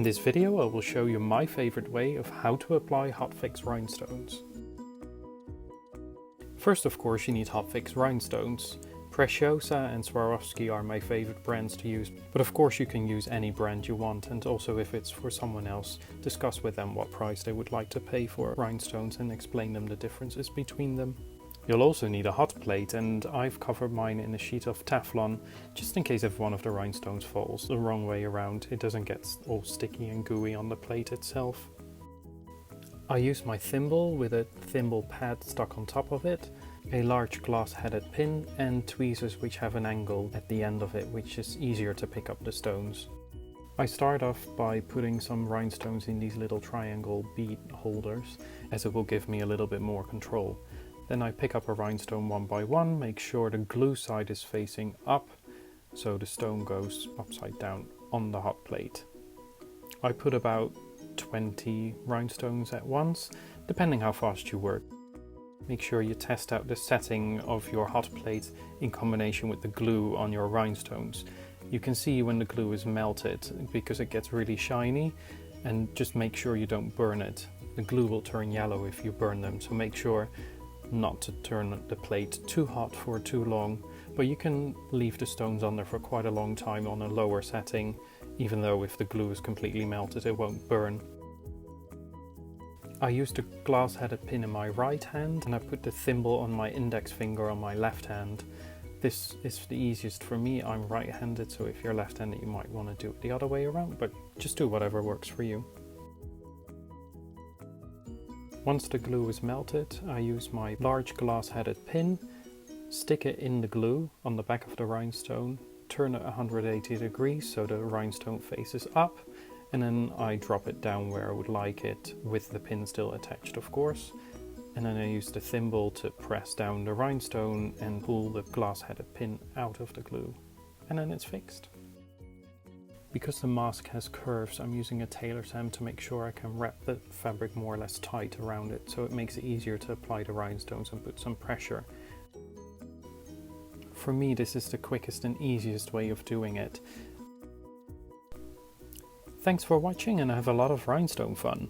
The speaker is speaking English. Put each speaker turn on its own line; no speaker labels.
In this video I will show you my favorite way of how to apply hotfix rhinestones. First, of course, you need hotfix rhinestones. Preciosa and Swarovski are my favorite brands to use, but of course you can use any brand you want, and also if it's for someone else, discuss with them what price they would like to pay for rhinestones and explain them the differences between them. You'll also need a hot plate, and I've covered mine in a sheet of Teflon, just in case if one of the rhinestones falls the wrong way around, it doesn't get all sticky and gooey on the plate itself. I use my thimble with a thimble pad stuck on top of it, a large glass-headed pin and tweezers which have an angle at the end of it, which is easier to pick up the stones. I start off by putting some rhinestones in these little triangle bead holders, as it will give me a little bit more control. Then I pick up a rhinestone one by one, make sure the glue side is facing up, so the stone goes upside down on the hot plate. I put about 20 rhinestones at once, depending how fast you work. Make sure you test out the setting of your hot plate in combination with the glue on your rhinestones. You can see when the glue is melted because it gets really shiny, and just make sure you don't burn it. The glue will turn yellow if you burn them, so make sure not to turn the plate too hot for too long, but you can leave the stones on there for quite a long time on a lower setting, even though if the glue is completely melted it won't burn. I used a glass-headed pin in my right hand, and I put the thimble on my index finger on my left hand. This is the easiest for me. I'm right-handed, so if you're left-handed you might want to do it the other way around, but just do whatever works for you. Once the glue is melted, I use my large glass-headed pin, stick it in the glue on the back of the rhinestone, turn it 180 degrees so the rhinestone faces up, and then I drop it down where I would like it, with the pin still attached of course. And then I use the thimble to press down the rhinestone and pull the glass-headed pin out of the glue. And then it's fixed. Because the mask has curves, I'm using a tailor's hem to make sure I can wrap the fabric more or less tight around it, so it makes it easier to apply the rhinestones and put some pressure. For me, this is the quickest and easiest way of doing it. Thanks for watching, and have a lot of rhinestone fun!